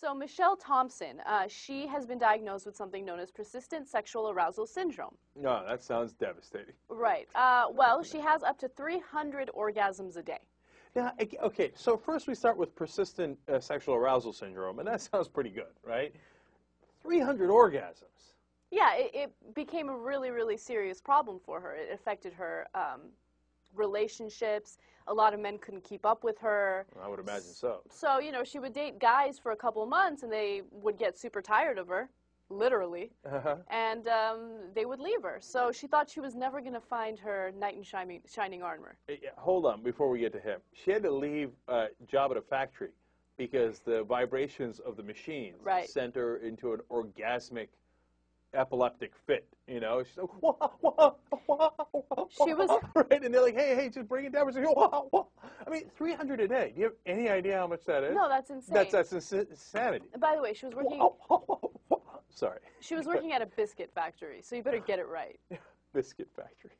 So Michelle Thompson, she has been diagnosed with something known as persistent sexual arousal syndrome. No, that sounds devastating. Right. Well, she has up to 300 orgasms a day. Now, okay, so first we start with persistent sexual arousal syndrome, and that sounds pretty good, right? 300 orgasms. Yeah, it became a really, really serious problem for her. It affected her relationships. A lot of men couldn't keep up with her. I would imagine so. So, you know, she would date guys for a couple months, and they would get super tired of her, literally, and they would leave her. So she thought she was never going to find her knight in shining armor. Hold on, before we get to him. She had to leave a job at a factory because the vibrations of the machines sent her into an orgasmic epileptic fit, you know. She's like, wah, wah, wah, wah, she was right, and they're like, hey, just bring it down. She's like, wah, wah. I mean, 300 a day. Do you have any idea how much that is? No, that's insane. That's insanity. By the way, she was working. Sorry. She was working at a biscuit factory, so you better get it right. Biscuit factory.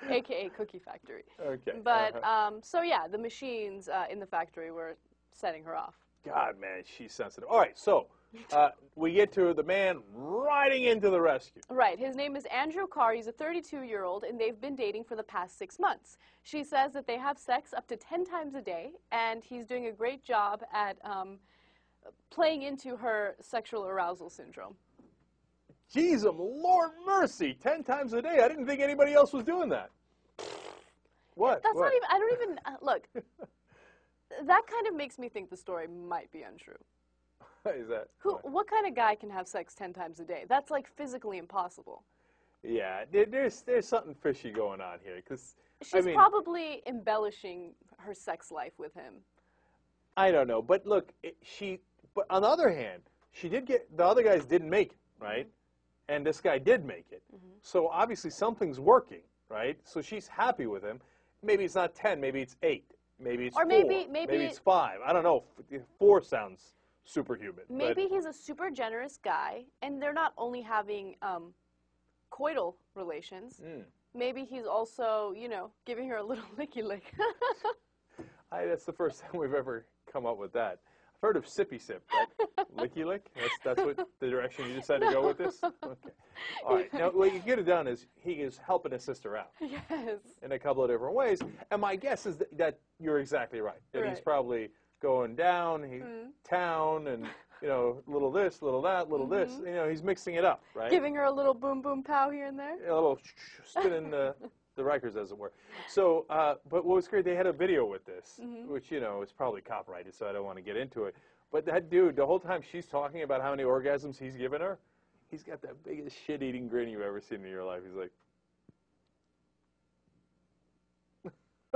AKA cookie factory. Okay. But so yeah, the machines in the factory were setting her off. God, man, she's sensitive. All right, so we get to the man riding into the rescue. Right. His name is Andrew Carr. He's a 32-year-old, and they've been dating for the past 6 months. She says that they have sex up to 10 times a day, and he's doing a great job at playing into her sexual arousal syndrome. Jeez, Lord mercy, 10 times a day. I didn't think anybody else was doing that. What? That's what? not even, I don't even, look, that kind of makes me think the story might be untrue. Is that? What kind of guy can have sex 10 times a day? That's like physically impossible. Yeah, there's something fishy going on here. Cause, she's probably embellishing her sex life with him. I don't know, but look, but on the other hand, the other guys didn't make it, right? And this guy did make it. So obviously something's working, right? So she's happy with him. Maybe it's not 10, maybe it's 8, maybe it's 4, maybe it's 5. I don't know. 4 sounds superhuman. Maybe he's a super generous guy, and they're not only having coital relations. Maybe he's also, you know, giving her a little licky lick. That's the first time we've ever come up with that. I've heard of sippy sip, but licky lick? That's what the direction you decided to go with this? Okay. All right. Now, what you could have done is he is helping his sister out. Yes. In a couple of different ways. And my guess is that you're exactly right. That he's probably going down, town, and, you know, little this, little that, little this. You know, he's mixing it up, right? Giving her a little boom, boom, pow here and there. A little spinning the Rikers, as it were. So, but what was great, they had a video with this, which, you know, is probably copyrighted, so I don't want to get into it. But that dude, the whole time she's talking about how many orgasms he's given her, he's got the biggest shit-eating grin you've ever seen in your life. He's like,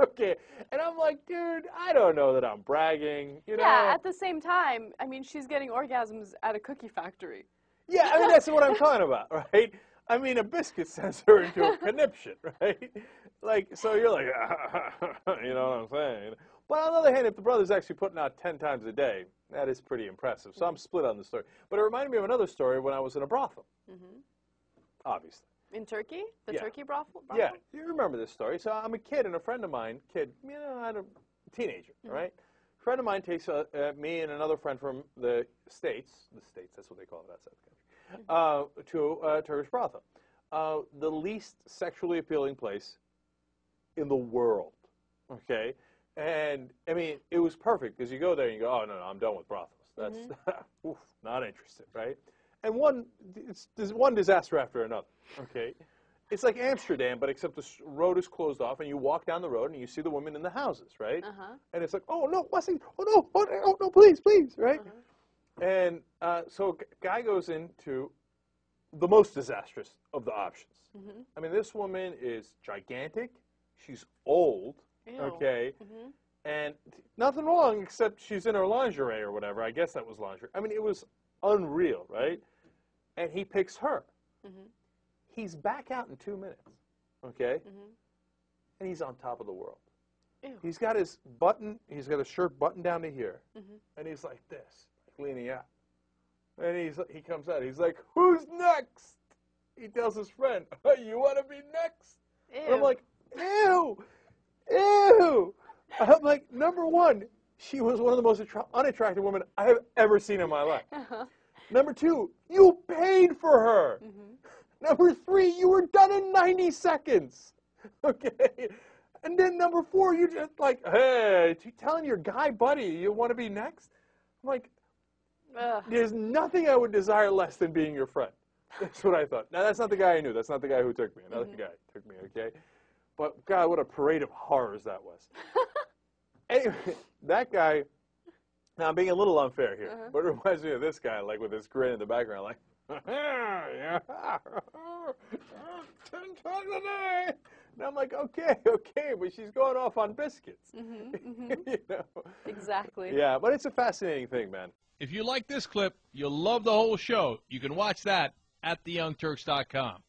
okay. And I'm like, dude, I don't know that I'm bragging, you know? Yeah, at the same time, I mean, she's getting orgasms at a cookie factory. Yeah, I mean, that's what I'm talking about, right? I mean, a biscuit sends her into a conniption, right? Like, so you're like, you know what I'm saying? But on the other hand, if the brother's actually putting out 10 times a day, that is pretty impressive. So I'm split on the story. But it reminded me of another story when I was in a brothel, obviously. In Turkey? The Turkey brothel? Yeah, you remember this story. So I'm a kid, and a friend of mine, you know, I'm a teenager, right? A friend of mine takes me and another friend from the States, that's what they call it outside the country, to a Turkish brothel. The least sexually appealing place in the world, okay? And, I mean, it was perfect, because you go there and you go, oh, no, I'm done with brothels. That's, oof, not interested, right? And there's one disaster after another, okay? It's like Amsterdam, but except the road is closed off, and you walk down the road, and you see the women in the houses, right? And it's like, oh, no, Wesley, oh, no, please, right? And so a guy goes into the most disastrous of the options. I mean, this woman is gigantic. She's old, okay? And nothing wrong except she's in her lingerie or whatever. I guess that was lingerie. I mean, it was unreal, right? And he picks her. He's back out in 2 minutes, okay? And he's on top of the world. He's got his shirt buttoned down to here, and he's like this, leaning out. And he comes out. He's like, who's next? He tells his friend, oh, you want to be next? And I'm like, ew. I'm like, number one, she was one of the most unattractive women I have ever seen in my life. Number 2, you paid for her. Number 3, you were done in 90 seconds. Okay? And then number 4, you just like, hey, you telling your guy buddy you want to be next? I'm like, there's nothing I would desire less than being your friend. That's what I thought. Now, that's not the guy I knew. That's not the guy who took me. Another guy took me, okay? But, God, what a parade of horrors that was. Anyway, that guy, now I'm being a little unfair here, but it reminds me of this guy, like with this grin in the background, like, 10 times a day. And I'm like, okay, but she's going off on biscuits. You know? Exactly. Yeah, but it's a fascinating thing, man. If you like this clip, you'll love the whole show. You can watch that at theyoungturks.com.